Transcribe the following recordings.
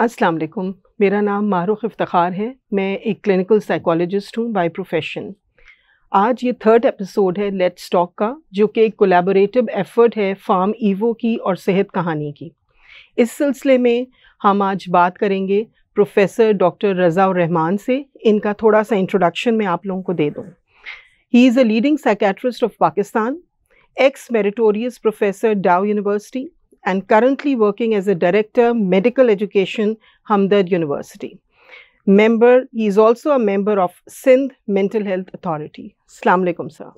अस्सलाम वालेकुम। मेरा नाम मारूख इफ्तिखार है। मैं एक क्लिनिकल साइकोलॉजिस्ट हूँ बाय प्रोफेशन। आज ये थर्ड एपिसोड है लेट्स टॉक का, जो कि एक कोलैबोरेटिव एफर्ट है फार्म ईवो की और सेहत कहानी की। इस सिलसिले में हम आज बात करेंगे प्रोफेसर डॉक्टर रज़ा उर रहमान से। इनका थोड़ा सा इंट्रोडक्शन मैं आप लोगों को दे दूँ। He is a leading psychiatrist of Pakistan, ex meritorious professor Dow University, and currently working as a director medical education Hamdard University. He is also a member of Sindh Mental Health Authority. Assalamu alaikum sir.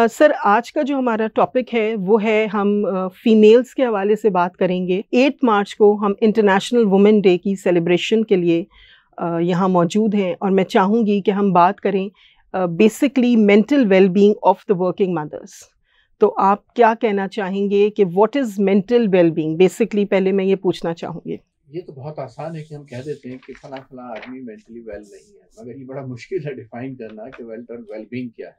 Sir, आज का जो हमारा topic है वो है हम females के हवाले से बात करेंगे। 8 मार्च को हम इंटरनेशनल वुमेन डे की सेलिब्रेशन के लिए यहाँ मौजूद हैं और मैं चाहूँगी कि हम बात करें basically mental wellbeing of the working mothers. तो आप क्या कहना चाहेंगे कि what is mental wellbeing? Basically पहले मैं ये पूछना चाहूँगी। ये तो बहुत आसान है कि हम कह देते हैं कि फला फला आदमी मेंटली वेल नहीं है, मगर ये बड़ा मुश्किल है डिफाइन करना कि मेंटल वेलबींग क्या है।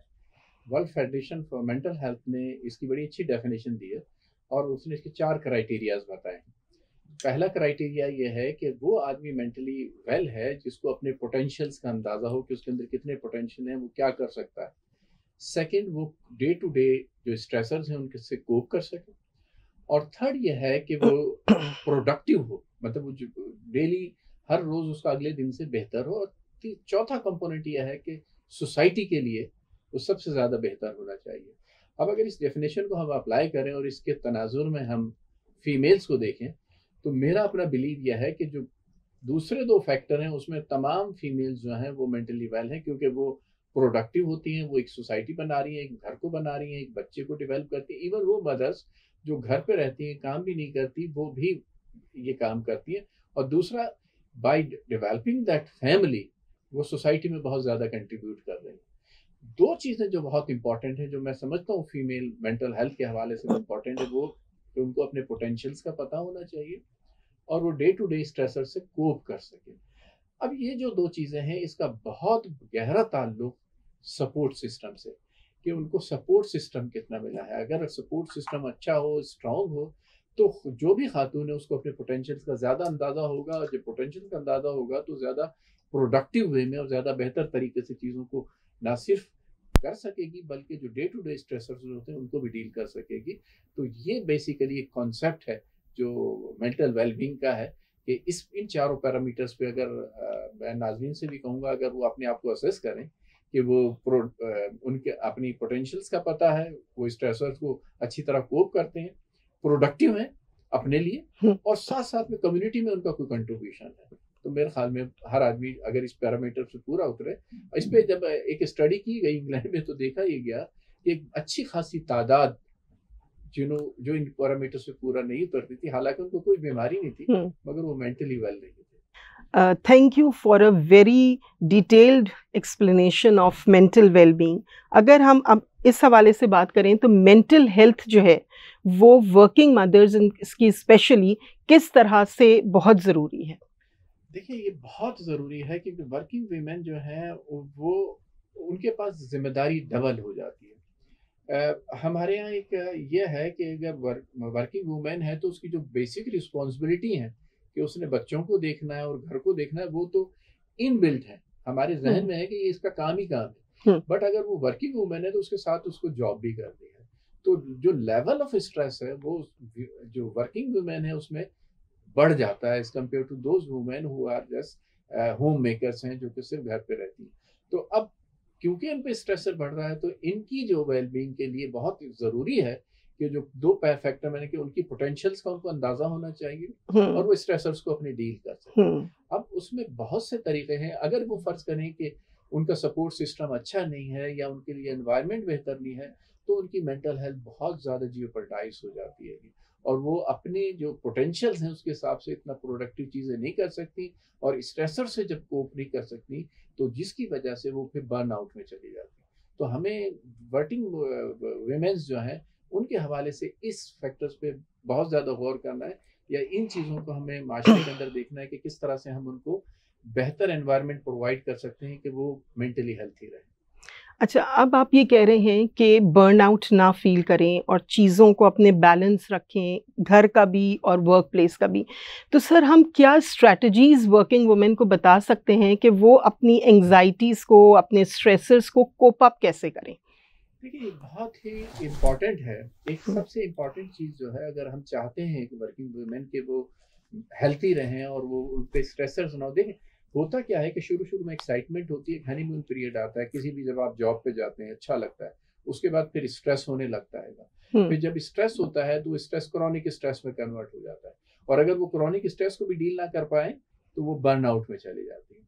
World federation for mental health ने इसकी बड़ी अच्छी डेफिनेशन दी है और उसने इसके 4 क्राइटेरियाज बताए हैं। पहला क्राइटेरिया ये है कि वो आदमी मेंटली वेल है जिसको अपने पोटेंशियल्स का अंदाज़ा हो कि उसके अंदर कितने पोटेंशियल हैं, वो क्या कर सकता है। सेकंड, वो डे टू डे जो स्ट्रेसर्स हैं उनसे कोप कर सके। और थर्ड ये है कि वो प्रोडक्टिव हो, मतलब वो डेली हर रोज़ उसका अगले दिन से बेहतर हो। और चौथा कंपोनेंट ये है कि सोसाइटी के लिए वो सबसे ज़्यादा बेहतर होना चाहिए। अब अगर इस डेफिनेशन को हम अप्लाई करें और इसके तनाजुर में हम फीमेल्स को देखें तो मेरा अपना बिलीव यह है कि जो दूसरे 2 फैक्टर हैं उसमें तमाम फीमेल्स जो हैं वो मेंटली वेल हैं, क्योंकि वो प्रोडक्टिव होती हैं, वो एक सोसाइटी बना रही हैं, एक घर को बना रही हैं, एक बच्चे को डेवलप करती हैं। इवन वो मदर्स जो घर पे रहती हैं, काम भी नहीं करती, वो भी ये काम करती हैं। और दूसरा, बाय डेवलपिंग दैट फैमिली वो सोसाइटी में बहुत ज़्यादा कंट्रीब्यूट कर रही हैं। 2 चीज़ें जो बहुत इंपॉर्टेंट हैं, जो मैं समझता हूँ फीमेल मेंटल हेल्थ के हवाले से इंपॉर्टेंट है, वो कि उनको अपने पोटेंशियल्स का पता होना चाहिए और वो डे टू डे स्ट्रेसर से कोप कर सके। अब ये जो 2 चीज़ें हैं, इसका बहुत गहरा ताल्लुक सपोर्ट सिस्टम से, कि उनको सपोर्ट सिस्टम कितना मिला है। अगर सपोर्ट सिस्टम अच्छा हो, स्ट्रॉन्ग हो, तो जो भी खातून है उसको अपने पोटेंशियल्स का ज़्यादा अंदाज़ा होगा, और जब पोटेंशियल का अंदाज़ा होगा तो ज़्यादा प्रोडक्टिव वे में और ज़्यादा बेहतर तरीके से चीज़ों को ना सिर्फ कर सकेगी, बल्कि जो डे टू डे स्ट्रेसर्स होते हैं उनको भी डील कर सकेगी। तो ये बेसिकली एक कॉन्सेप्ट है जो मेंटल वेलबींग का है, कि इन चारों पैरामीटर्स पे अगर मैं नाज़रीन से भी कहूँगा, अगर वो अपने आप को असेस करें कि वो उनके अपनी पोटेंशियल्स का पता है, वो स्ट्रेसर्स को अच्छी तरह कोप करते हैं, प्रोडक्टिव हैं अपने लिए, और साथ साथ में कम्युनिटी में उनका कोई कंट्रीब्यूशन है, तो मेरे ख्याल में हर आदमी अगर इस पैरामीटर से पूरा उतरे। इस पर जब एक स्टडी की गई इंग्लैंड में, तो देखा ये गया कि एक अच्छी खासी तादाद जो इन पैरामीटर से पूरा नहीं उतरती थी, हालांकि उनको कोई बीमारी नहीं थी, मगर वो मेंटली वेल नहीं थे। Thank you for a very detailed explanation of mental wellbeing. अगर हम अब इस हवाले से बात करें तो मेंटल हेल्थ जो है वो वर्किंग मदर्स की स्पेशली किस तरह से बहुत ज़रूरी है? देखिए, ये बहुत ज़रूरी है क्योंकि वर्किंग वीमेन जो है वो उनके पास जिम्मेदारी डबल हो जाती है। हमारे यहाँ एक ये है कि अगर वर्किंग वूमेन है तो उसकी जो बेसिक रिस्पॉन्सिबिलिटी है कि उसने बच्चों को देखना है और घर को देखना है, वो तो इनबिल्ट है, हमारे जहन में है कि ये इसका काम ही काम है। बट अगर वो वर्किंग वूमेन है तो उसके साथ उसको जॉब भी करनी है, तो जो लेवल ऑफ स्ट्रेस है वो जो वर्किंग वूमेन है उसमें बढ़ जाता है as compared to those women who are just home makers हैं, जो कि सिर्फ घर पे रहती हैं। तो अब क्योंकि इन पे स्ट्रेसर बढ़ रहा है, तो इनकी जो वेलबींग के लिए बहुत ज़रूरी है कि जो 2 फैक्टर मैंने कि उनकी पोटेंशियल्स का उनको अंदाज़ा होना चाहिए और वो स्ट्रेसर्स को अपनी डील कर सकें। अब उसमें बहुत से तरीके हैं। अगर वो फ़र्ज़ करें कि उनका सपोर्ट सिस्टम अच्छा नहीं है या उनके लिए एनवायरनमेंट बेहतर नहीं है, तो उनकी मेंटल हेल्थ बहुत ज़्यादा जियोपर्टाइज हो जाती है और वो अपने जो पोटेंशियल्स हैं उसके हिसाब से इतना प्रोडक्टिव चीज़ें नहीं कर सकती, और स्ट्रेसर से जब कोप नहीं कर सकती तो जिसकी वजह से वो फिर बर्न आउट में चली जाती। तो हमें वर्किंग वुमेन्स जो हैं उनके हवाले से इस फैक्टर्स पे बहुत ज़्यादा गौर करना है, या इन चीज़ों को हमें माशरे के अंदर देखना है कि किस तरह से हम उनको बेहतर एनवायरनमेंट प्रोवाइड कर सकते हैं कि वो मेंटली हेल्थी रहे। अच्छा, अब आप ये कह रहे हैं कि बर्नआउट ना फ़ील करें और चीज़ों को अपने बैलेंस रखें, घर का भी और वर्क प्लेस का भी। तो सर हम क्या स्ट्रैटेजीज़ वर्किंग वुमेन को बता सकते हैं कि वो अपनी एंग्ज़ायटीज़ को, अपने स्ट्रेसर्स को कोप अप कैसे करें? देखिए, बहुत ही इम्पॉर्टेंट है। एक हुँ, सबसे इम्पॉर्टेंट चीज़ जो है, अगर हम चाहते हैं कि वर्किंग वुमेन के वो हेल्थी रहें और वो उन पे स्ट्रेसर्स ना हो। देखें, होता क्या है कि शुरू-शुरू में एक्साइटमेंट होती है, एक हनीमून पीरियड आता है, किसी भी जब आप जॉब पे जाते हैं, अच्छा लगता है। उसके बाद फिर स्ट्रेस होने लगता है। हुँ, फिर जब स्ट्रेस होता है, तो वो स्ट्रेस क्रॉनिक स्ट्रेस में कन्वर्ट हो जाता है और अगर वो क्रॉनिक स्ट्रेस को भी डील ना कर पाएँ, तो वो बर्नआउट में चली जाती है।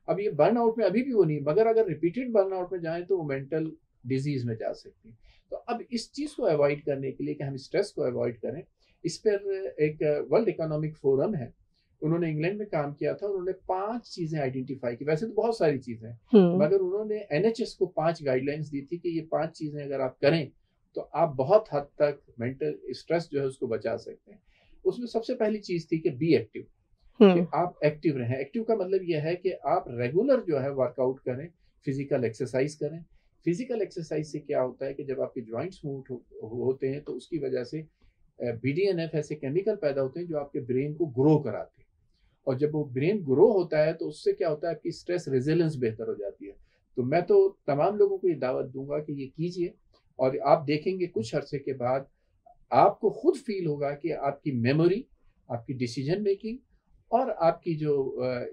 अब ये बर्नआउट में अभी भी वो नहीं, मगर अगर रिपीटेड बर्नआउट में जाएँ, तो वो मेंटल डिज़ीज़ में जा सकती है। तो अब इस चीज़ को अवॉइड करने के लिए कि हम स्ट्रेस को अवॉइड करें, इस पर एक वर्ल्ड इकोनॉमिक फोरम है, उन्होंने इंग्लैंड में काम किया था। उन्होंने 5 चीज़ें आइडेंटिफ़ाई की, वैसे तो बहुत सारी चीज़ें हैं, हुँ, मगर उन्होंने एनएचएस को 5 गाइडलाइंस दी थी कि ये 5 चीज़ें अगर आप करें, तो आप बहुत हद तक मेंटल स्ट्रेस जो है उसको बचा सकते हैं। उसमें सबसे पहली चीज़ थी कि बी एक्टिव, कि हुँ, आप एक्टिव रहें। एक्टिव का मतलब ये है कि आप रेगुलर जो है वर्कआउट करें, फिज़िकल एक्सरसाइज़ करें। फिज़िकल एक्सरसाइज़ से क्या होता है कि जब आपके जॉइंट्स मूव होते हैं, तो उसकी वजह से बीडीएनएफ ऐसे केमिकल पैदा होते हैं जो आपके ब्रेन को ग्रो कराते हैं और जब वो ब्रेन ग्रो होता है, तो उससे क्या होता है, आपकी स्ट्रेस रेजिलियंस बेहतर हो जाती है। तो मैं तो तमाम लोगों को ये दावत दूँगा कि ये कीजिए और आप देखेंगे कुछ अरसे के बाद आपको खुद फ़ील होगा कि आपकी मेमोरी, आपकी डिसीज़न मेकिंग और आपकी जो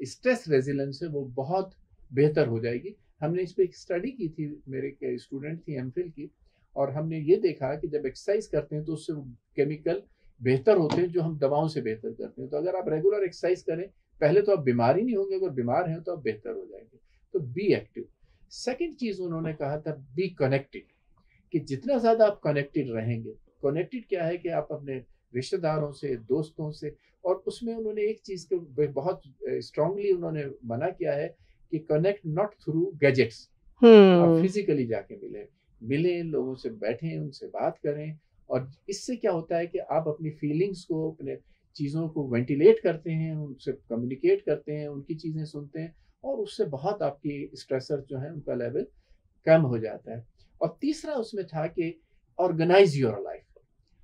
स्ट्रेस रेज़िलेंस है, वो बहुत बेहतर हो जाएगी। हमने इस पे एक स्टडी की थी, मेरे एक स्टूडेंट थी एमफिल की, और हमने ये देखा कि जब एक्सरसाइज़ करते हैं, तो उससे वो केमिकल बेहतर होते हैं, जो हम दवाओं से बेहतर करते हैं। तो अगर आप रेगुलर एक्सरसाइज़ करें, पहले तो आप बीमार ही नहीं होंगे, अगर बीमार हैं, तो आप बेहतर हो जाएँगे। तो बी एक्टिव। सेकंड चीज़ उन्होंने कहा था, बी कनेक्टेड, कि जितना ज़्यादा आप कनेक्टेड रहेंगे, कनेक्टेड क्या है कि आप अपने रिश्तेदारों से, दोस्तों से, और उसमें उन्होंने एक चीज़ को बहुत स्ट्रांगली उन्होंने मना किया है कि कनेक्ट नॉट थ्रू गैजेट्स। आप हुँ, फिज़िकली जाके मिलें, मिलें, लोगों से बैठें, उनसे बात करें और इससे क्या होता है कि आप अपनी फीलिंग्स को, अपने चीज़ों को वेंटिलेट करते हैं, उनसे कम्युनिकेट करते हैं, उनकी चीज़ें सुनते हैं और उससे बहुत आपकी स्ट्रेसर जो है, उनका लेवल कम हो जाता है। और तीसरा उसमें था कि ऑर्गेनाइज़ योर लाइफ़।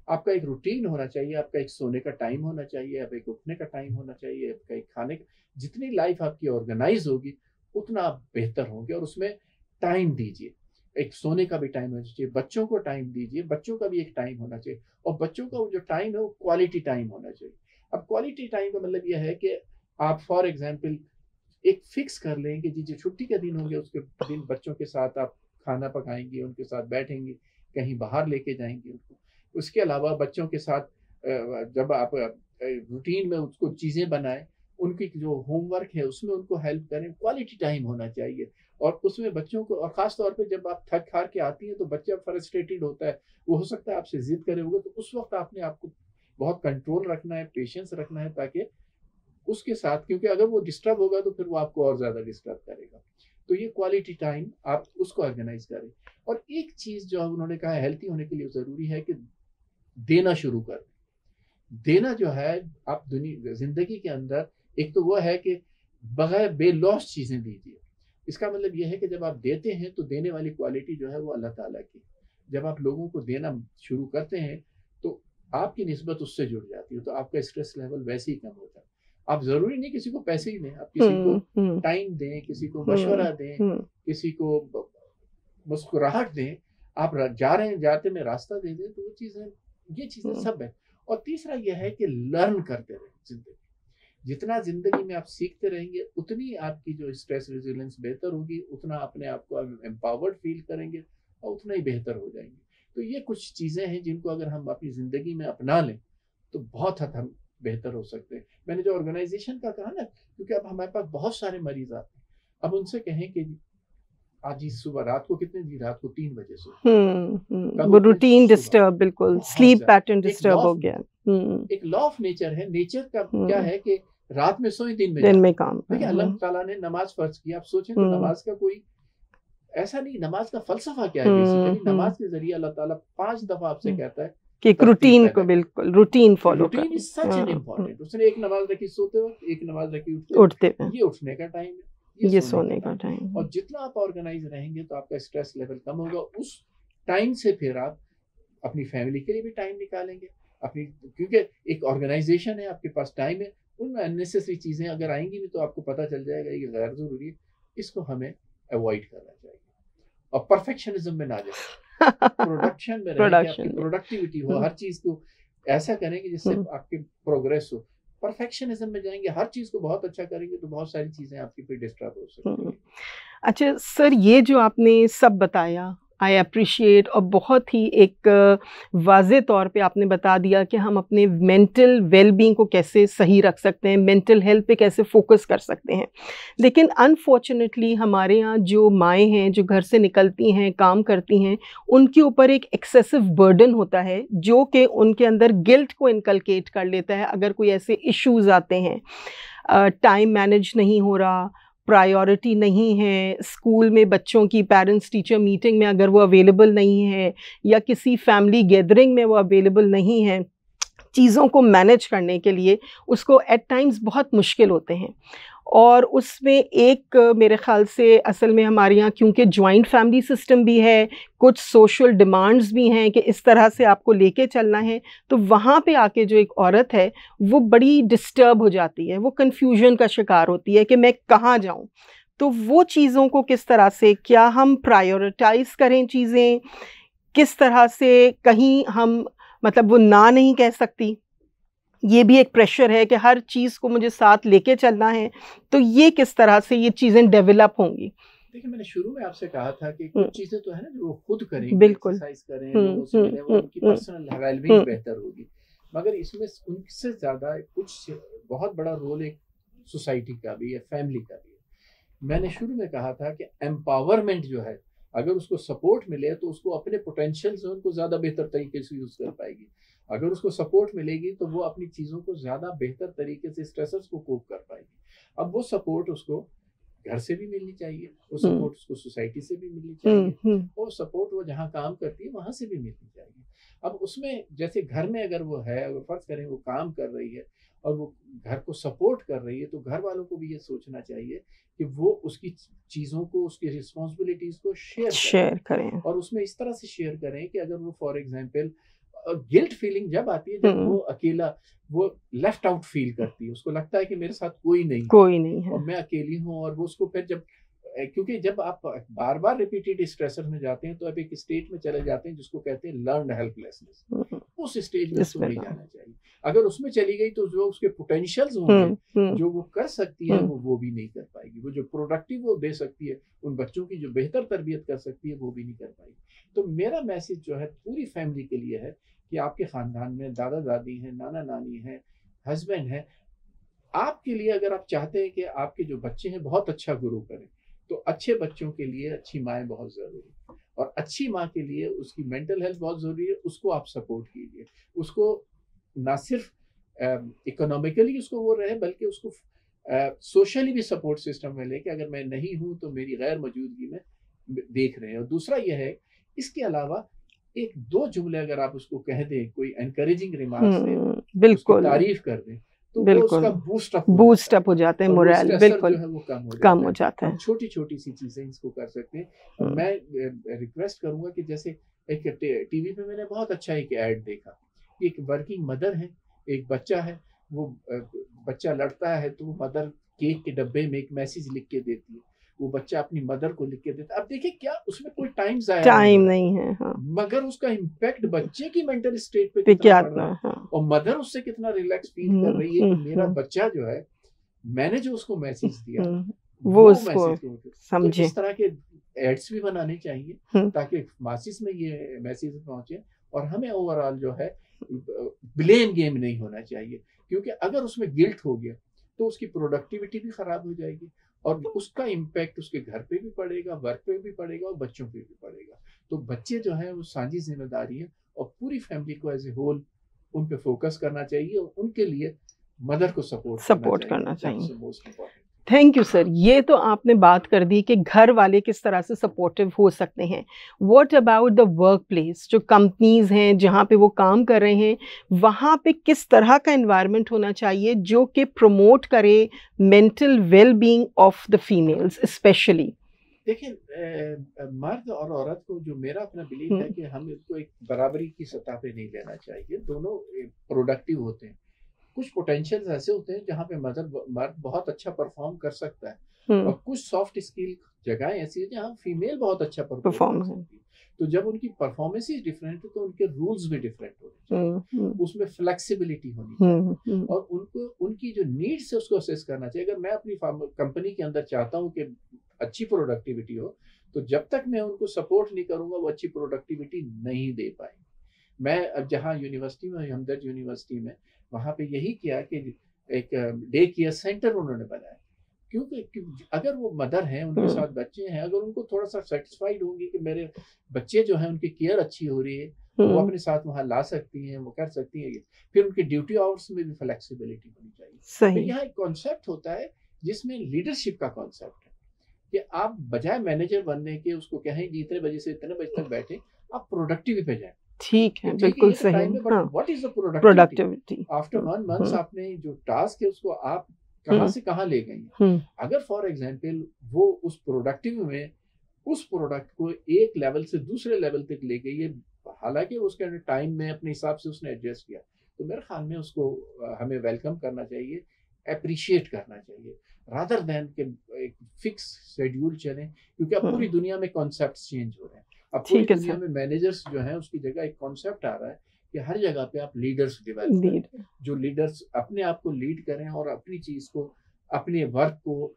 आपका एक रूटीन होना चाहिए, आपका एक सोने का टाइम होना चाहिए, आपका एक उठने का टाइम होना चाहिए, आपका एक खाने का, जितनी लाइफ़ आपकी ऑर्गेनाइज़ होगी, उतना आप बेहतर होंगे और उसमें टाइम दीजिए। एक सोने का भी टाइम होना चाहिए, बच्चों को टाइम दीजिए, बच्चों का भी एक टाइम होना चाहिए और बच्चों का वो जो टाइम है, वो क्वालिटी टाइम होना चाहिए। अब क्वालिटी टाइम का मतलब ये है कि आप फॉर एग्ज़ाम्पल एक फिक्स कर लें कि जी, जो छुट्टी के दिन होंगे, उसके दिन बच्चों के साथ आप खाना पकाएँगी, उनके साथ बैठेंगी, कहीं बाहर लेके जाएँगी उनको। उसके अलावा बच्चों के साथ जब आप रूटीन में उसको चीज़ें बनाएँ, उनकी जो होमवर्क है उसमें उनको हेल्प करें, क्वालिटी टाइम होना चाहिए। और उसमें बच्चों को, और ख़ास तौर पे जब आप थक-हार के आती हैं, तो बच्चा फ्रस्ट्रेटेड होता है, वो हो सकता है आपसे ज़िद करे होगा, तो उस वक़्त आपने आपको बहुत कंट्रोल रखना है, पेशेंस रखना है, ताकि उसके साथ, क्योंकि अगर वो डिस्टर्ब होगा, तो फिर वो आपको और ज़्यादा डिस्टर्ब करेगा। तो ये क्वालिटी टाइम आप उसको ऑर्गेनाइज़ करें। और एक चीज़ जो उन्होंने कहा हेल्थी होने के लिए ज़रूरी है कि देना शुरू कर दें। देना जो है, आप ज़िंदगी के अंदर, एक तो वो है कि बगैर बेलौस चीज़ें दीजिए। इसका मतलब ये है कि जब आप देते हैं, तो देने वाली क्वालिटी जो है वो अल्लाह ताला की। जब आप लोगों को देना शुरू करते हैं, तो आपकी निस्बत उससे जुड़ जाती है, तो आपका स्ट्रेस लेवल वैसे ही कम होता है। आप ज़रूरी नहीं किसी को पैसे ही दें, आप किसी को हुँ, हुँ, टाइम दें, किसी को हुँ, मशवरा दें, हुँ, किसी को मुस्कुराहट दें, आप जा रहे हैं, जाते में रास्ता दे दें, तो वो चीज़ें, ये चीज़ें हुँ, सब है। और तीसरा ये है कि लर्न करते रहें ज़िंदगी। जितना ज़िंदगी में आप सीखते रहेंगे, उतनी आपकी जो स्ट्रेस रेज़िलियंस बेहतर होगी, उतना अपने आप को आप एम्पावर्ड फ़ील करेंगे और उतना ही बेहतर हो जाएँगे। तो ये कुछ चीज़ें हैं जिनको अगर हम अपनी ज़िंदगी में अपना लें, तो बहुत हद हम बेहतर हो सकते हैं। मैंने जो ऑर्गेनाइज़ेशन का कहा ना, क्योंकि अब हमारे पास बहुत सारे मरीज़ आते हैं। अब उनसे कहें कि आज ही सुबह, रात को कितने जी, रात को 3 बजे सोते हैं। हुँ, हुँ, कब वो उठते हैं? रूटीन सुबह। डिस्टर्ब बिल्कुल, बहुत स्लीप पैटर्न ज़्यादा। डिस्टर्ब हो गया। हुँ, एक लॉ ऑफ नेचर है। नेचर का क्या हुँ, है कि रात में सोएँ, दिन में दिन जागें। में काम है। देखिए, अल्लाह हुँ, ताला ने नमाज़ फ़र्ज़ की, आप सोचें तो हुँ, नमाज़ का कोई ऐसा नहीं, नमाज़ का फ़लसफ़ा क्या है हुँ, बेसिकली? हुँ, नमाज़ के ज़रिए अल्लाह ताला 5 दफ़ा आपसे हुँ, कहता है कि कि एक तरतीब रूटीन को पैदा करें। बिल्कुल रूटीन फ़ॉलो रूटीन करें। इज़ सच एन हाँ, हुँ, इम्पोर्टेंट। उसने एक नमाज़ रखी सोते वक़्त, एक नमाज़ रखी उठते वक़्त। उठते हैं। ये उठने का टाइम है। ये सोने का टाइम। और जितना आप ऑर्गेनाइज रहेंगे तो आपका स्ट्रेस लेवल कम होगा। उस टाइम से फिर आप अपनी फैमिली के लिए भी टाइम निकालेंगे, अपनी, क्योंकि एक ऑर्गेनाइजेशन है, आपके पास टाइम है, उनमें अननेसेसरी चीज़ें अगर आएंगी भी तो आपको पता चल जाएगा ये गैर ज़रूरी है, इसको हमें अवॉइड करना चाहिए। और परफेक्शनिज्म में ना जाए, प्रोडक्शन में रहें कि आपकी प्रोडक्टिविटी हो, हर चीज़ को ऐसा करें कि जिससे आपकी प्रोग्रेस हो। परफेक्शनिज्म में जाएंगे, हर चीज़ को बहुत अच्छा करेंगे तो बहुत सारी चीज़ें आपकी फिर डिस्टर्ब हो सकती हैं। अच्छा सर, ये जो आपने सब बताया आई अप्रिशिएट, और बहुत ही एक वाज़े तौर पे आपने बता दिया कि हम अपने मेंटल वेलबींग को कैसे सही रख सकते हैं, मेंटल हेल्थ पे कैसे फोकस कर सकते हैं। लेकिन अनफॉर्चुनेटली हमारे यहाँ जो माएँ हैं जो घर से निकलती हैं, काम करती हैं, उनके ऊपर एक एक्सेसिव बर्डन होता है जो कि उनके अंदर गिल्ट को इनकलकेट कर लेता है। अगर कोई ऐसे इश्यूज़ आते हैं, टाइम मैनेज नहीं हो रहा, प्रायोरिटी नहीं है, स्कूल में बच्चों की पेरेंट्स टीचर मीटिंग में अगर वो अवेलेबल नहीं है, या किसी फैमिली गैदरिंग में वो अवेलेबल नहीं है, चीज़ों को मैनेज करने के लिए उसको एट टाइम्स बहुत मुश्किल होते हैं। और उसमें एक मेरे ख़्याल से असल में हमारे यहाँ क्योंकि जॉइंट फैमिली सिस्टम भी है, कुछ सोशल डिमांड्स भी हैं कि इस तरह से आपको लेके चलना है, तो वहाँ पे आके जो एक औरत है वो बड़ी डिस्टर्ब हो जाती है, वो कन्फ्यूजन का शिकार होती है कि मैं कहाँ जाऊँ। तो वो चीज़ों को किस तरह से, क्या हम प्रायोरिटाइज़ करें चीज़ें, किस तरह से कहीं हम मतलब वो ना नहीं कह सकती, ये भी एक प्रेशर है कि हर चीज़ को मुझे साथ लेके चलना है, तो ये किस तरह से ये चीज़ें डेवलप होंगी? देखिए, मैंने शुरू में आपसे कहा था कि कुछ चीज़ें तो है ना जो वो खुद करेंगे, बिल्कुल, एक्सरसाइज करें, लोगों से मिलें, वो उनकी पर्सनल वेलबींग बेहतर होगी। मगर इसमें उनसे ज़्यादा कुछ बहुत बड़ा रोल एक सोसाइटी का भी है, फैमिली का भी है। मैंने शुरू में कहा था कि एम्पावरमेंट जो है, अगर उसको सपोर्ट मिले तो उसको अपने पोटेंशियल से उनको ज़्यादा बेहतर तरीके से यूज़ कर पाएगी। अगर उसको सपोर्ट मिलेगी तो वो अपनी चीज़ों को ज़्यादा बेहतर तरीके से, स्ट्रेसर्स को कोप कर पाएगी। अब वो सपोर्ट उसको घर से भी मिलनी चाहिए, वो सपोर्ट उसको सोसाइटी से भी मिलनी चाहिए, और सपोर्ट वो जहाँ काम करती है वहाँ से भी मिलनी चाहिए। अब उसमें जैसे घर में अगर वो है, अगर फर्ज करें वो काम कर रही है और वो घर को सपोर्ट कर रही है, तो घर वालों को भी ये सोचना चाहिए कि वो उसकी चीज़ों को, उसकी रिस्पॉन्सिबिलिटीज़ को शेयर करें, और उसमें इस तरह से शेयर करें कि अगर वो फॉर एग्जांपल गिल्ट फीलिंग जब आती है, जब वो अकेला, वो लेफ्ट आउट फील करती है, उसको लगता है कि मेरे साथ कोई नहीं है और मैं अकेली हूँ, और वो उसको फिर जब, क्योंकि जब आप बार बार रिपीटेड स्ट्रेसर में जाते हैं तो आप एक स्टेट में चले जाते हैं जिसको कहते हैं लर्नड हेल्पलेसनेस। उस स्टेज में उसको नहीं जाना चाहिए। अगर उसमें चली गई तो जो उसके पोटेंशियल्स होंगे, जो वो कर सकती है, वो भी नहीं कर पाएगी। वो जो प्रोडक्टिव वो दे सकती है, उन बच्चों की जो बेहतर तरबियत कर सकती है, वो भी नहीं कर पाएगी। तो मेरा मैसेज जो है पूरी फैमिली के लिए है कि आपके खानदान में दादा दादी हैं, नाना नानी हैं, हस्बैंड है, आपके लिए अगर आप चाहते हैं कि आपके जो बच्चे हैं बहुत अच्छा गुरु करें, तो अच्छे बच्चों के लिए अच्छी माएँ बहुत ज़रूरी है, और अच्छी माँ के लिए उसकी मेंटल हेल्थ बहुत ज़रूरी है। उसको आप सपोर्ट कीजिए, उसको ना सिर्फ इकोनॉमिकली उसको वो रहे, बल्कि उसको सोशली भी सपोर्ट सिस्टम में लेके, अगर मैं नहीं हूँ तो मेरी गैर मौजूदगी में देख रहे हैं। और दूसरा यह है, इसके अलावा एक दो जुमले अगर आप उसको कह दें, कोई एनकरेजिंग रिमार्क्स दें, बिल्कुल तारीफ कर दें, तो वो उसका बूस्ट अप हो जाता है, मोरल बिल्कुल जो है वो कम हो जाता है। छोटी छोटी सी चीजें इसको कर सकते हैं। मैं रिक्वेस्ट करूंगा कि जैसे एक टीवी पे मैंने बहुत अच्छा एक ऐड देखा, एक वर्किंग मदर है, एक बच्चा है, वो बच्चा लड़ता है तो वो मदर केक के डब्बे में एक मैसेज लिख के देती है, वो बच्चा अपनी मदर को लिख के देता है। अब देखिए क्या उसमें कोई टाइम नहीं है, हाँ। मगर उसका इम्पैक्ट बच्चे की मेंटल स्टेट पे कितना पड़ रहा है, हाँ। और मदर उससे कितना रिलैक्स फील कर रही है कि मेरा बच्चा जो है, मैंने जो उसको मैसेज दिया वो उसको समझे। तो इस तरह के एड्स भी बनाने चाहिए ताकि मासिस में ये मैसेज पहुंचे, और हमें ओवरऑल जो है ब्लेम गेम नहीं होना चाहिए, क्योंकि अगर उसमें गिल्ट हो गया तो उसकी प्रोडक्टिविटी भी खराब हो जाएगी, और उसका इम्पैक्ट उसके घर पे भी पड़ेगा, वर्क पे भी पड़ेगा, और बच्चों पे भी पड़ेगा। तो बच्चे जो है वो साझी जिम्मेदारी है, और पूरी फैमिली को एज ए होल उन पे फोकस करना चाहिए, और उनके लिए मदर को सपोर्ट करना चाहिए। Thank you sir. ये तो आपने बात कर दी कि घर वाले किस तरह से सपोर्टिव हो सकते हैं। What about the work place, जो कंपनीज हैं जहाँ पे वो काम कर रहे हैं, वहाँ पे किस तरह का एनवायरनमेंट होना चाहिए जो कि प्रमोट करे mental well being of the females specially? देखिए, मर्द और औरत को, जो मेरा अपना बिलीफ है कि हम इसको एक बराबरी की सतह पे नहीं लेना चाहिए। दोनों प्रोडक्टिव होते हैं। कुछ पोटेंशियल्स ऐसे होते हैं जहाँ पे मर्द बहुत अच्छा परफॉर्म कर सकता है, और कुछ सॉफ्ट स्किल जगहें ऐसी है जहाँ फीमेल बहुत अच्छा परफॉर्म कर सकती है। तो जब उनकी परफॉर्मेंस डिफरेंट है तो उनके रूल्स भी डिफरेंट होने चाहिए, उसमें फ्लेक्सिबिलिटी होनी चाहिए, और उनको उनकी जो नीड्स है उसको असेस करना चाहिए। अगर मैं अपनी कंपनी के अंदर चाहता हूँ कि अच्छी प्रोडक्टिविटी हो, तो जब तक मैं उनको सपोर्ट नहीं करूँगा वो अच्छी प्रोडक्टिविटी नहीं दे पाएंगे। मैं अब जहाँ यूनिवर्सिटी में, हमदर्द यूनिवर्सिटी में, वहाँ पे यही किया कि एक डे केयर सेंटर उन्होंने बनाया, क्योंकि अगर वो मदर हैं, उनके साथ बच्चे हैं, अगर उनको थोड़ा सा सेटिस्फाइड होंगी कि मेरे बच्चे जो हैं उनकी केयर अच्छी हो रही है, वो अपने साथ वहाँ ला सकती हैं, वो कर सकती हैं। फिर उनके ड्यूटी आवर्स में भी फ्लेक्सिबिलिटी होनी चाहिए। फिर यहाँ एक कॉन्सेप्ट होता है जिसमें लीडरशिप का कॉन्सेप्ट है कि आप बजाय मैनेजर बनने के उसको कहें कि इतने बजे से इतने बजे तक बैठे, आप प्रोडक्टिविटी पे जाएं। ठीक है, बिल्कुल सही। What is the productivity after 1 month? आपने जो टास्क है उसको आप कहाँ से कहाँ ले गई? अगर फॉर एग्जांपल वो उस प्रोडक्टिव में उस प्रोडक्ट को एक लेवल से दूसरे लेवल तक ले गई है, हालांकि उसके टाइम में अपने हिसाब से उसने एडजस्ट किया, तो मेरे ख्याल में उसको हमें वेलकम करना चाहिए, अप्रिशिएट करना चाहिए, रादर देन के एक फिक्स शेड्यूल चले, क्योंकि अब पूरी दुनिया में कॉन्सेप्ट चेंज हो रहे हैं। अब पूरी दुनिया में मैनेजर्स जो हैं उसकी जगह एक कॉन्सेप्ट आ रहा है कि हर जगह पे आप लीडर्स डेवलप करें, जो लीडर्स अपने आप को लीड करें और अपनी चीज को, अपने वर्क को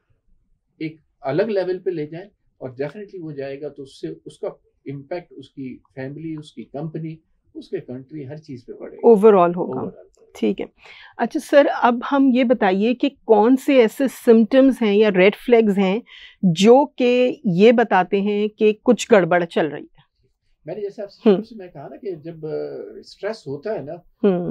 एक अलग लेवल पे ले जाएं, और डेफिनेटली वो जाएगा तो उससे उसका इम्पैक्ट उसकी फैमिली, उसकी कंपनी, उसके कंट्री, हर चीज पे पड़ेगा, ओवरऑल होगा। ठीक है। अच्छा सर, अब हम ये बताइए कि कौन से ऐसे सिम्टम्स हैं या रेड फ्लैग्स हैं जो कि ये बताते हैं कि कुछ गड़बड़ चल रही है? मैंने जैसे आपसे मैं कहा ना कि जब स्ट्रेस होता है ना,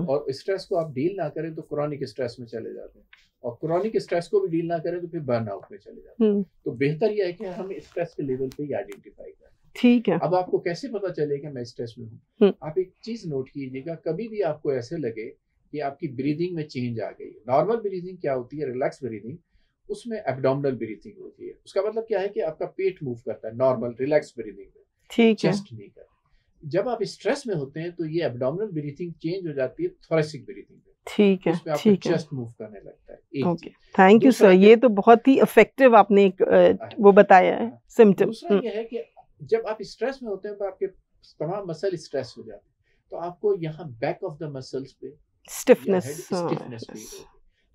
और स्ट्रेस को आप डील ना करें तो क्रॉनिक स्ट्रेस में चले जाते हैं, और क्रॉनिक स्ट्रेस को भी डील ना करें तो फिर बर्नआउट में चले जाते हैं। तो बेहतर यह है कि हम स्ट्रेस के लेवल पे ही आइडेंटिफाई करें। ठीक है। अब आपको कैसे पता चलेगा मैं स्ट्रेस में हूँ? आप एक चीज नोट कीजिएगा, कभी भी आपको ऐसे लगे कि आपकी ब्रीदिंग में चेंज आ गई। नॉर्मल ब्रीदिंग क्या होती है? रिलैक्स ब्रीदिंग, उसमें एब्डोमिनल ब्रीथिंग होती है। उसका मतलब क्या है कि आपका पेट मूव करता है नॉर्मल रिलैक्स ब्रीदिंग में, ठीक है, चेस्ट नहीं करता। जब आप स्ट्रेस में होते हैं तो ये एब्डोमिनल ब्रीथिंग चेंज हो जाती है थोरेसिक ब्रीथिंग में। ठीक है, उसमें आपका चेस्ट मूव करने लगता है। ओके, थैंक यू सर, ये तो बहुत ही इफेक्टिव आपने एक वो बताया है सिम्टम। दूसरा ये है कि जब आप स्ट्रेस में होते हैं तो आपके तमाम मसल स्ट्रेस हो जाते हैं, तो आपको यहाँ बैक ऑफ द मसल्स पे स्टिफनेस फील होगी,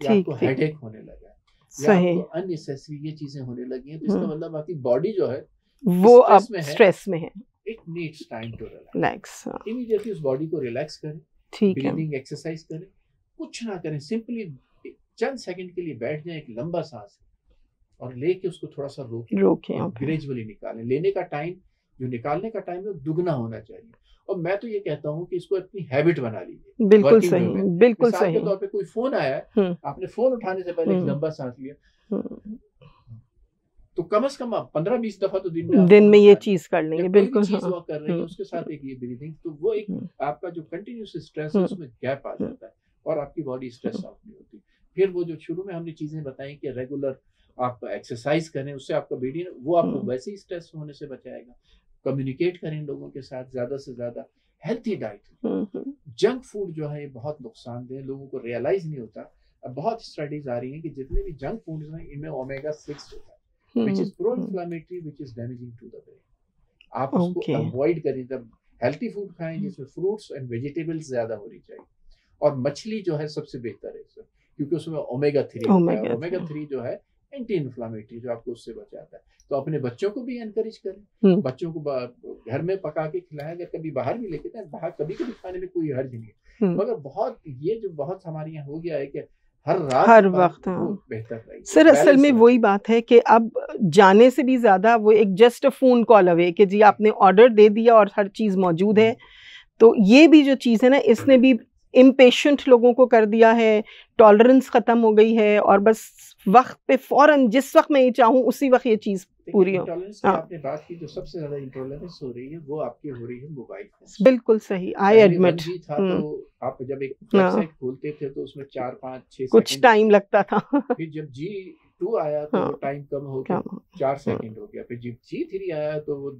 आपको हेडेक होने लगा है, या आपको अननेसेसरी ये चीजें होने लगी हैं, तो इसका मतलब आपकी बॉडी जो है वो अब स्ट्रेस में है। It needs time to relax. Immediately उस बॉडी को रिलैक्स करें, ब्रीदिंग एक्सरसाइज करें, कुछ ना करें, सिंपली चंद सेकंड के लिए बैठ जाएं, एक लंबा सांस और लेके उसको थोड़ा सा रोकें, ग्रेजुअली निकालें। लेने का टाइम, जो निकालने का टाइम है, दुगना होना चाहिए। और मैं तो ये कहता हूँ कि इसको अपनी हैबिट बना लीजिए। बिल्कुल सही, बिल्कुल सही। के तौर पे कोई फोन आया है, आपने फोन उठाने से पहले एक लंबा सांस लिया, तो कम से कम 15-20 दफा तो दिन में ये चीज कर लेंगे। बिल्कुल चीज वो कर रहे हैं, उसके साथ एक ये ब्रीदिंग, तो वो एक आपका जो कंटिन्यूस स्ट्रेस है उसमें गैप आ जाता है और आपकी बॉडी स्ट्रेस आउट नहीं होती। फिर वो जो शुरू में हमने चीजें बताई कि रेगुलर आप एक्सरसाइज करें, उससे आपका बॉडी वो आपको वैसे ही स्ट्रेस होने से बचाएगा। कम्युनिकेट करें लोगों के साथ ज्यादा से ज्यादा। हेल्थी डाइट, जंक फूड जो है ये बहुत नुकसानदेह, लोगों को रियलाइज नहीं होता। अब बहुत स्टडीज आ रही हैं कि जितने भी जंक फूड हैं इनमें ओमेगा 6 होता है, which is pro-inflammatory, which is damaging to the brain. आप उसको अवॉइड करें। जब हेल्थी फूड खाएं जिसमें फ्रूट्स एंड वेजिटेबल्स ज्यादा होनी चाहिए, और मछली जो है सबसे बेहतर है इसमें, क्योंकि उसमें ओमेगा 3 होता है। ओमेगा 3 जो है एंटी इन्फ्लामेटरी, जो आपको उससे बचाता है। तो अपने बच्चों को भी एनकरेज करें, बच्चों को घर में पका के खिलाएं, अगर कभी बाहर भी लेके जाए, बाहर कभी कभी खाने में कोई हर्ज नहीं है, मगर बहुत ये जो बहुत हमारे यहाँ हो गया है कि हर रात हर वक्त बेहतर रहेगी। सर असल में वही बात है कि अब जाने से भी ज्यादा वो एक जस्ट फोन कॉल अवे कि जी आपने ऑर्डर दे दिया और हर चीज मौजूद है। तो ये भी जो चीज़ है ना, इसने भी इम्पेशेंट लोगों को कर दिया है, टॉलरेंस ख़त्म हो गई है और बस वक्त पे फ़ौरन जिस वक्त मैं ये चाहूँ उसी वक्त ये चीज़ पूरी हो। इंटॉलरेंस की आपने बात की, जो सबसे ज़्यादा इंटॉलरेंस हो रही है वो आपकी हो रही है मोबाइल फोन। बिल्कुल सही, आई एडमिट। था तो आप जब एक वेबसाइट खोलते थे तो उसमें 4, 5, 6 कुछ टाइम लगता था। फिर जब G2 आया तो वो टाइम कम हो गया, 4 सेकंड हो गया। फिर जब G3 आया तो वो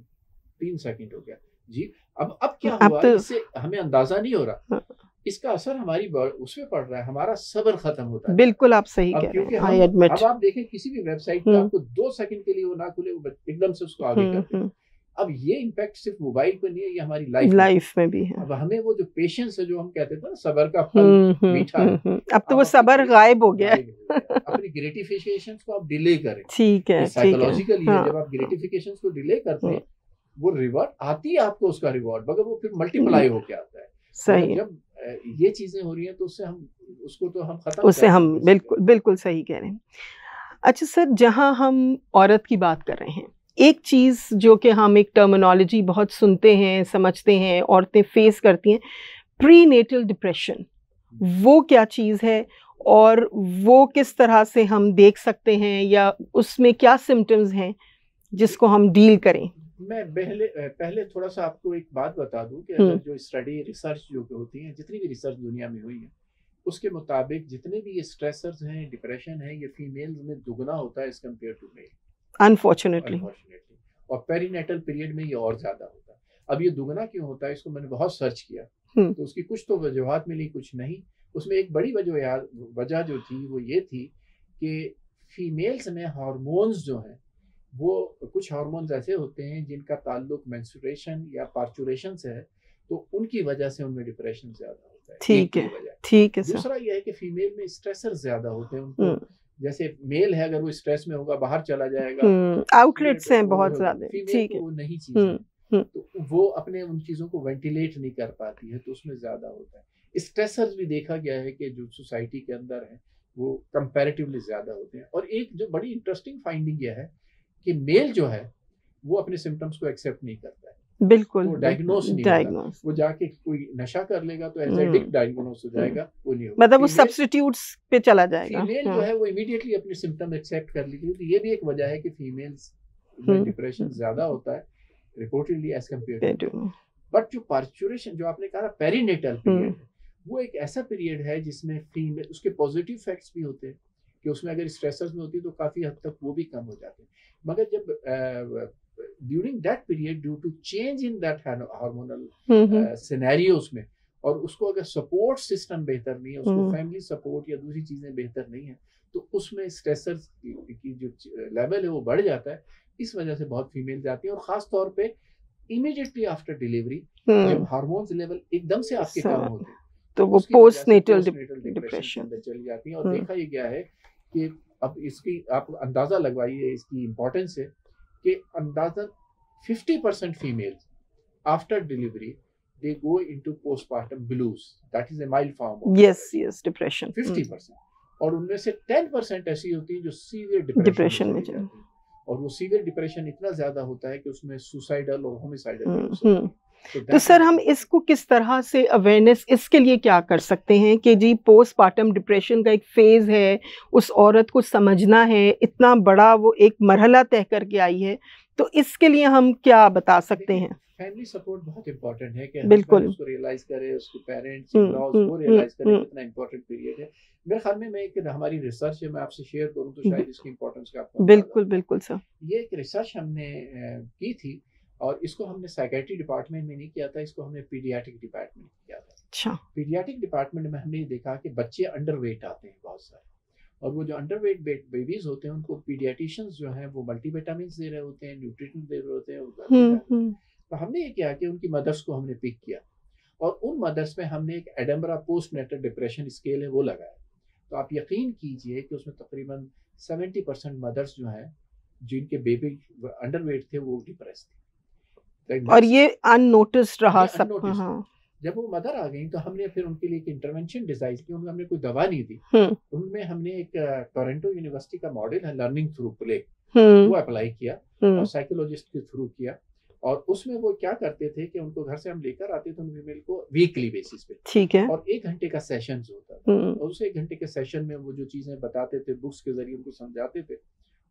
3 सेकंड हो गया। जी अब क्या हुआ, तो इससे हमें अंदाजा नहीं हो रहा, इसका असर हमारी उसमें पड़ रहा है, हमारा सब्र खत्म होता है। बिल्कुल आप सही कह रहे हैं, आई एडमिट। अब आप देखें किसी भी वेबसाइट पे आपको 2 सेकंड के लिए वो ना खुले, वो एकदम से उसको आगे करते हैं। अब ये इम्पैक्ट सिर्फ मोबाइल पे नहीं है, ये हमारी लाइफ में भी है। अब हमें वो जो पेशेंस है, जो हम कहते थे ना सब्र का फल मीठा है, अब तो वो सब्र गायब हो गया। अपनी ग्रेटिफिकेशंस को आप डिले करें। ठीक है, साइकोलॉजिकली जब आप ग्रेटिफिकेशंस को डिले करते हैं, वो रिवॉर्ड आती है आपको, उसका रिवॉर्ड, मगर वो फिर मल्टीप्लाई होके आता है। सही, जब ये चीजें हो रही हैं तो उससे हम उसको तो हम खत्म, उससे हम बिल्कुल सही कह रहे हैं। अच्छा सर, जहां हम औरत की बात कर रहे हैं, एक चीज़ जो कि हम एक टर्मिनोलॉजी बहुत सुनते हैं, समझते हैं, औरतें फेस करती हैं, प्रीनेटल डिप्रेशन, वो क्या चीज़ है और वो किस तरह से हम देख सकते हैं, या उसमें क्या सिम्टम्स हैं जिसको हम डील करें? मैं पहले थोड़ा सा आपको एक बात बता दूं कि अगर जो स्टडी रिसर्च जो होती है, जितनी भी रिसर्च दुनिया में हुई है, उसके मुताबिक जितने भी ये स्ट्रेसर्स हैं, डिप्रेशन है, ये फीमेल्स में दुगना होता है as compared to male, unfortunately. और पेरीनेटल पीरियड में ये और ज्यादा होता है। अब ये दुगना क्यों होता है, इसको मैंने बहुत सर्च किया, तो उसकी कुछ तो वजूहत मिली, कुछ नहीं। उसमें एक बड़ी वजह जो थी वो ये थी कि फीमेल्स में हार्मोन्स जो हैं, वो कुछ हार्मोन्स ऐसे होते हैं जिनका ताल्लुक मेंस्ट्रुएशन या पार्चुरेशन से है, तो उनकी वजह से उनमें डिप्रेशन ज्यादा होता है। ठीक है, ठीक है। दूसरा यह है कि फीमेल में स्ट्रेसर ज्यादा होते हैं उनको, जैसे मेल है अगर वो स्ट्रेस में होगा, बाहर चला जाएगा, आउटलेट्स हैं बहुत ज्यादा, ठीक है, वो नहीं चीज, तो वो अपने उन चीजों को वेंटिलेट नहीं कर पाती है, तो उसमें ज्यादा होता है। स्ट्रेसर्स भी देखा गया है कि जो सोसाइटी के अंदर है वो कंपैरेटिवली ज्यादा होते हैं। और एक जो बड़ी इंटरेस्टिंग फाइंडिंग यह है कि मेल जो है वो अपने सिम्टम्स को एक्सेप्ट नहीं करता है, बिल्कुल, वो डायग्नोस नहीं होता, वो जाके कोई नशा कर लेगा तो एज एडिक्ट डायग्नोस हो जाएगा, वो नहीं होगा, मतलब वो सब्स्टिट्यूट्स पे चला जाएगा। फीमेल जो है वो इमीडिएटली अपने सिम्टम एक्सेप्ट कर लेगी। तो ये भी एक वजह है कि फीमेल्स में डिप्रेशन ज्यादा होता है reportedly as compared to. But जो पार्चुरेशन जो आपने कहा पेरीनेटल पीरियड है, वो एक ऐसा पीरियड है जिसमें फीमेल, उसके पॉजिटिव फैक्ट्स भी होते हैं कि उसमें अगर स्ट्रेसर्स में होती है तो काफी हद तक वो भी कम हो जाते हैं। मगर जब during that period, due to change in that hormonal scenarios में, और उसको अगर सपोर्ट सिस्टम बेहतर नहीं है, उसको फैमिली सपोर्ट या दूसरी चीजें बेहतर नहीं है, तो उसमें स्ट्रेसर्स की जो लेवल है वो बढ़ जाता है। इस वजह से बहुत फीमेल जाती है, और खास तौर पे इमीडिएटली आफ्टर डिलीवरी जब हार्मोन्स लेवल एकदम से आपके कम होते हैं, तो वो पोस्टनेटल डिप्रेशन अंदर चली जाती है। और देखा ये गया है कि अब इसकी आप अंदाजा लगवाइए, इसकी इम्पोर्टेंस है कि अंदाजन 50% females after delivery they go into postpartum blues, that is a mild form of depression, 50%। और उनमें से 10% ऐसी होती है जो सीवियर डिप्रेशन में चली जाती है, और वो सीवियर डिप्रेशन इतना ज्यादा होता है कि उसमें सुसाइडल और होमिसाइडल। तो सर हम इसको किस तरह से अवेयरनेस, इसके लिए क्या कर सकते हैं कि जी पोस्टपार्टम डिप्रेशन का एक फेज़ है, उस औरत को समझना है, इतना बड़ा वो एक मरहला तय करके आई है, तो इसके लिए हम क्या बता सकते हैं? फैमिली सपोर्ट बहुत इंपॉर्टेंट है कि बिल्कुल उसको रियलाइज करे, उसके पेरेंट्स वो रियलाइज करें कितना इंपॉर्टेंट पीरियड है। मेरे ख्याल में मैं एक हमारी रिसर्च है, मैं आपसे शेयर करूं तो शायद इसकी इंपॉर्टेंस का आपको बिल्कुल सर। ये एक रिसर्च हमने की थी, और इसको हमने साइकेट्री डिपार्टमेंट में नहीं किया था, इसको हमने पीडियाट्रिक डिपार्टमेंट में किया था। अच्छा। पीडियाट्रिक डिपार्टमेंट में हमने देखा कि बच्चे अंडरवेट आते हैं बहुत सारे, और वो जो अंडरवेट बेबीज होते हैं उनको पीडियाट्रिशियंस जो हैं वो मल्टीविटामिन दे रहे होते हैं, न्यूट्रिशन दे रहे होते हैं। तो हमने ये किया कि उनकी मदर्स को हमने पिक किया, और उन मदर्स में हमने एक एडनबरा पोस्टनेटल डिप्रेशन स्केल है वो लगाया। तो आप यकीन कीजिए कि उसमें तकरीबन 70% मदर्स जो हैं जिनके बेबी अंडरवेट थे वो डिप्रेस थे, और ये अननोटिस्ड रहा सब। जब वो मदर आ गई तो हमने फिर उनके लिए एक इंटरवेंशन डिजाइन की, उनको हमने कोई दवा नहीं दी, उनमें हमने एक टोरंटो यूनिवर्सिटी का मॉडल है लर्निंग थ्रू प्ले, वो अप्लाई किया और साइकोलॉजिस्ट के थ्रू किया, और उसमें वो क्या करते थे कि उनको घर से हम लेकर आते थे फीमेल को वीकली बेसिस पे, ठीक है, और 1 घंटे का सेशन होता था, और उस 1 घंटे के सेशन में वो जो चीज़ें बताते थे बुक्स के जरिए उनको समझाते थे,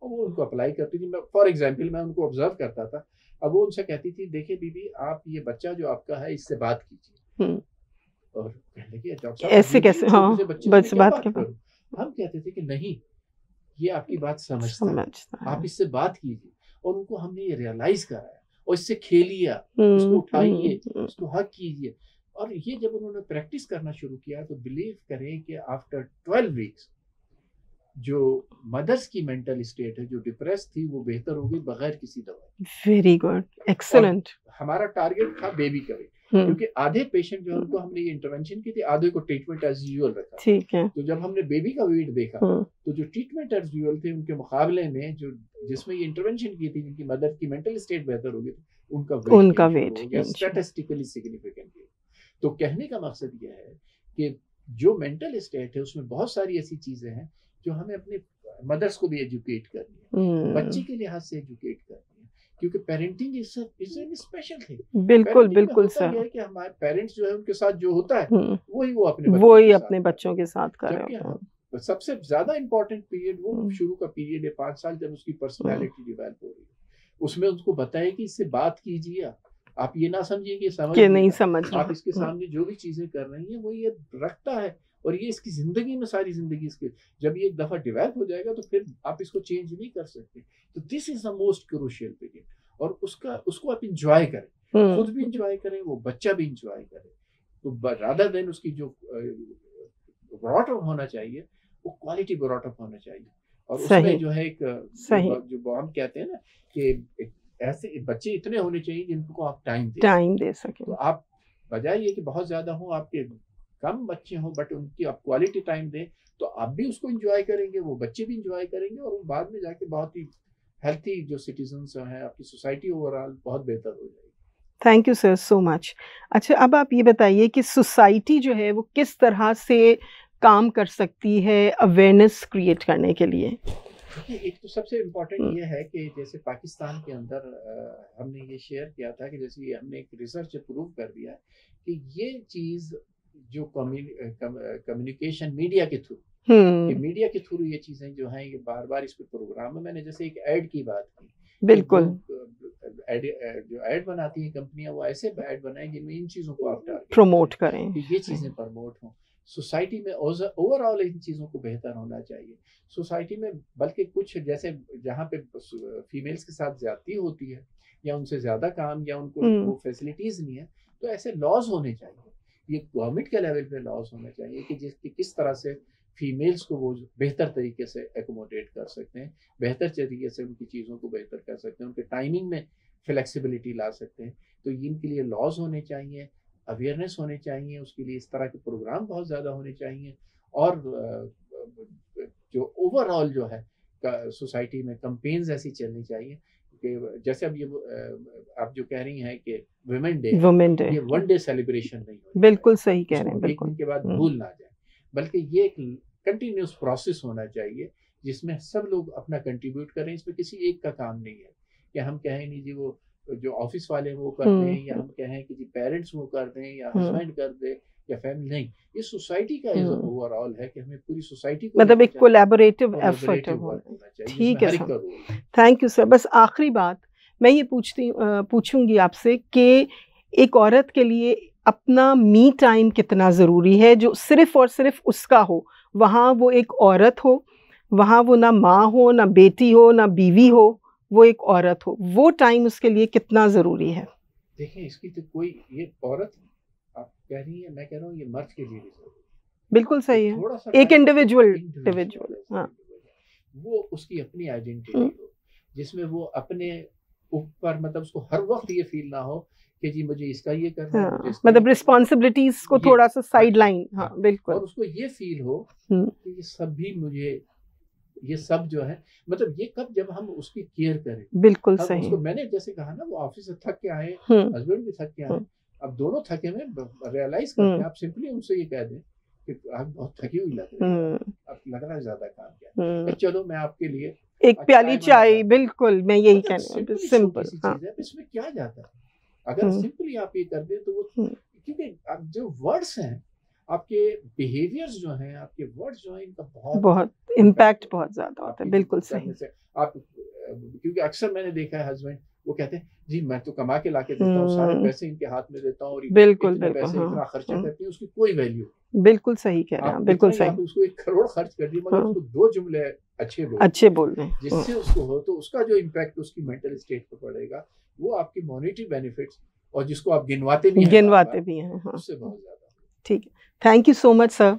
और वो उनको अप्लाई करती थी। मैं फॉर एग्जाम्पल मैं उनको ऑब्जर्व करता था। अब वो उनसे कहती थी, देखिए बीबी, आप ये बच्चा जो आपका है इससे बात कीजिए। और कहने लगी, डॉक्टर साहब ऐसे कैसे, हाँ, बस बात के बाद हम कहते थे कि नहीं, ये आपकी बात समझता है, आप इससे बात कीजिए। और उनको हमने ये रियलाइज कराया, और इससे खेलिए, उसको उठाइए, उसको हक कीजिए। और ये जब उन्होंने प्रैक्टिस करना शुरू किया तो बिलीव करें कि आफ्टर 12 वीक्स जो मदर्स की मेंटल स्टेट है, जो डिप्रेस थी, वो बेहतर हो गई बगैर किसी दवा। Very good, excellent. हमारा टारगेट था बेबी का वेट, क्योंकि आधे पेशेंट जो उनको हमने ये इंटरवेंशन की थी, आधे को ट्रीटमेंट एज यूजुअल रखा। ठीक है। तो जब हमने बेबी का वेट देखा तो जो ट्रीटमेंट एज यूजुअल थे उनके मुकाबले में जो जिसमें ये इंटरवेंशन की थी, जिनकी मदर की मेंटल स्टेट बेहतर हो गई थी, उनका वेट स्टैटिस्टिकली सिग्निफिकेंटली। तो कहने का मकसद यह है कि जो मेंटल स्टेट है उसमें बहुत सारी ऐसी चीजें हैं जो हमें अपने मदर्स को भी एजुकेट करनी है, बच्चे के लिहाज से एजुकेट करनी है, क्योंकि parenting is an special thing. बिल्कुल बिल्कुल सर, है कि हमारे पेरेंट्स जो है उनके साथ जो होता है वही वो अपने बच्चों के साथ कर रहे हैं। सबसे ज्यादा इंपॉर्टेंट पीरियड वो शुरू का पीरियड है, 5 साल, जब उसकी पर्सनैलिटी डेवलप हो रही है। उसमें उसको बताए कि इससे बात कीजिए, आप ये ना समझिए कि समझ नहीं समझ, आप इसके सामने जो भी चीजें कर रही हैं वो ये रखता है, और ये इसकी जिंदगी में सारी जिंदगी इसके, जब ये एक दफा डेवलप हो जाएगा तो फिर आप इसको चेंज नहीं कर सकते। तो this is the most crucial period, और उसको आप इंजॉय करें, खुद भी इंजॉय करें, वो बच्चा भी इंजॉय करे। तो रादर देन उसकी जो ब्रॉट अप होना चाहिए वो क्वालिटी ब्रॉट अप होना चाहिए। और उसमें जो है एक जो हम कहते हैं ना कि ऐसे बच्चे इतने होने चाहिए जिनको आप टाइम दे सकें। तो आप बजाय ये कि बहुत ज्यादा हो, आपके कम बच्चे हों, बट उनकी आप क्वालिटी टाइम दें, तो आप भी उसको एंजॉय करेंगे, वो बच्चे भी एंजॉय करेंगे, और वो बाद में जाके बहुत ही हेल्थी जो सिटीजन्स हैं, आपकी सोसाइटी ओवरऑल बहुत बेहतर हो जाएगी। Thank you sir so much. अच्छा, अब आप ये बताइए कि सोसाइटी जो है वो किस तरह से काम कर सकती है अवेयरनेस क्रिएट करने के लिए? एक तो सबसे इम्पोर्टेंट ये है कि जैसे पाकिस्तान के अंदर हमने ये शेयर किया था कि जैसे हमने एक रिसर्च प्रूव कर दिया है कि ये चीज़ जो कम्युनिकेशन मीडिया के थ्रू, मीडिया के थ्रू ये चीज़ें जो हैं, ये बार बार इस पे प्रोग्राम में, मैंने जैसे एक ऐड की बात की, बिल्कुल जो ऐड बनाती हैं कंपनियां, वो ऐसे ऐड बनाएं जिनमें इन चीज़ों को आप प्रमोट करें, ये चीज़ें प्रमोट हों सोसाइटी में। ओवरऑल इन चीज़ों को बेहतर होना चाहिए सोसाइटी में। बल्कि कुछ जैसे जहाँ पे फीमेल्स के साथ ज्यादती होती है, या उनसे ज़्यादा काम, या उनको वो फैसिलिटीज़ नहीं है, तो ऐसे लॉज होने चाहिए, ये गवर्नमेंट के लेवल पे लॉज होने चाहिए कि किस तरह से फीमेल्स को वो बेहतर तरीके से एकोमोडेट कर सकते हैं, बेहतर तरीके से उनकी चीज़ों को बेहतर कर सकते हैं, उनके टाइमिंग में फ्लेक्सिबिलिटी ला सकते हैं। तो इनके लिए लॉज होने चाहिए, अवेयरनेस होने चाहिए, उसके लिए इस तरह के प्रोग्राम बहुत ज़्यादा होने चाहिए। और जो ओवरऑल जो है सोसाइटी में कैंपेन्स ऐसी चलनी चाहिए कि जैसे अब ये आप जो कह रही हैं कि वुमेन डे, ये वन डे सेलिब्रेशन नहीं हो, बिल्कुल सही कह रहे हैं, एक दिन के बाद भूल ना जाए, बल्कि ये एक कंटिन्यूस प्रोसेस होना चाहिए जिसमें सब लोग अपना कंट्रीब्यूट करें। इसमें किसी एक का काम नहीं है कि हम कहें नहीं जी वो जो ऑफिस वाले वो करते हैं, या हम कहें कि जी पेरेंट्स वो कर दें, या हस्बैंड कर दे, या फैमिली, नहीं, ये सोसाइटी का ओवरऑल है कि हमें पूरी सोसाइटी को, मतलब एक कोलैबोरेटिव एफर्ट होना चाहिए। ठीक है सर, थैंक यू सर। बस आखिरी बात मैं ये पूछूंगी आपसे कि एक औरत के लिए अपना मी टाइम कितना ज़रूरी है, जो सिर्फ और सिर्फ उसका हो, वहाँ वो एक औरत हो, वहाँ वो ना माँ हो, ना बेटी हो, ना बीवी हो, वो एक औरत हो, वो टाइम उसके लिए कितना ज़रूरी है? देखिए, इसकी तो कोई, ये औरत आप कह रही है, मैं कह रहा हूँ ये मर्द के लिए भी ज़रूरी है। बिल्कुल सही है, एक इंडिविजुअल, हाँ, वो उसकी अपनी आइडेंटिटी हो, जिसमें वो अपने ऊपर, मतलब उसको हर वक्त ये फील ना हो कि जी मुझे इसका ये करना है, मतलब रिस्पॉन्सिबिलिटीज को थोड़ा सा साइड लाइन, हाँ बिल्कुल, और उसको ये फील हो कि ये सब भी मुझे, ये सब जो है, मतलब ये कब, जब हम उसकी केयर करें, बिल्कुल सही। उसको, मैंने जैसे कहा ना, वो ऑफिस से थक के आए, हस्बैंड भी थक के आए, अब दोनों थके में रियलाइज करके आप सिंपली उनसे ये कह दें कि आप बहुत थकी हुई लग रही है, अब लग रहा है ज्यादा काम किया, चलो मैं आपके लिए एक प्याली चाय, बिल्कुल मैं यही कहने वाली, सिंपल। हाँ, इसमें क्या जाता है, अगर सिंपली आप ये कर दें तो वो, क्योंकि जो वर्ड्स हैं आपके, बिहेवियर्स जो हैं आपके, वर्ड्स जो हैं, इनका बहुत इम्पैक्ट बहुत ज्यादा होता है। बिल्कुल सही। आप, क्योंकि अक्सर मैंने देखा है हस्बैंड वो कहते हैं जी मैं तो कमा के लाके देता हूँ, सारे पैसे इनके हाथ में देता हूँ, और बिल्कुल इतने बिल्कुल, पैसे हाँ, इतना खर्चा करती है, उसकी कोई वैल्यू। बिल्कुल सही कह रहे हैं, बिल्कुल सही। आप उसको 1 करोड़ खर्च कर दिए, मगर उसको 2 जुमले अच्छे बोल रहे हैं, जिससे उसको हो, तो उसका जो इम्पैक्ट उसकी मेंटल स्टेट पर पड़ेगा, वो आपकी मॉनेटरी बेनिफिट्स, और जिसको आप गिनवाते भी हैं, हाँ, उससे बहुत ज्यादा। ठीक है, thank you so much sir,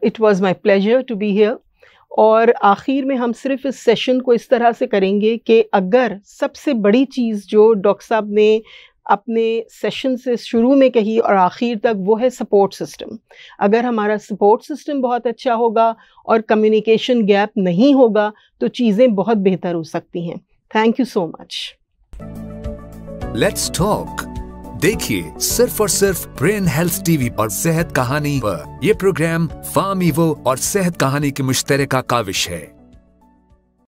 it was my pleasure to be here. और आखिर में हम सिर्फ इस सेशन को इस तरह से करेंगे कि अगर सबसे बड़ी चीज़ जो डॉक्टर साहब ने अपने सेशन से शुरू में कही और आखिर तक, वो है सपोर्ट सिस्टम। अगर हमारा सपोर्ट सिस्टम बहुत अच्छा होगा और कम्युनिकेशन गैप नहीं होगा तो चीज़ें बहुत बेहतर हो सकती हैं। Thank you so much. Let's talk देखिए सिर्फ और सिर्फ ब्रेन हेल्थ टीवी और सेहत कहानी पर। यह प्रोग्राम फार्म ईवो और सेहत कहानी की मुश्तरका काविश है।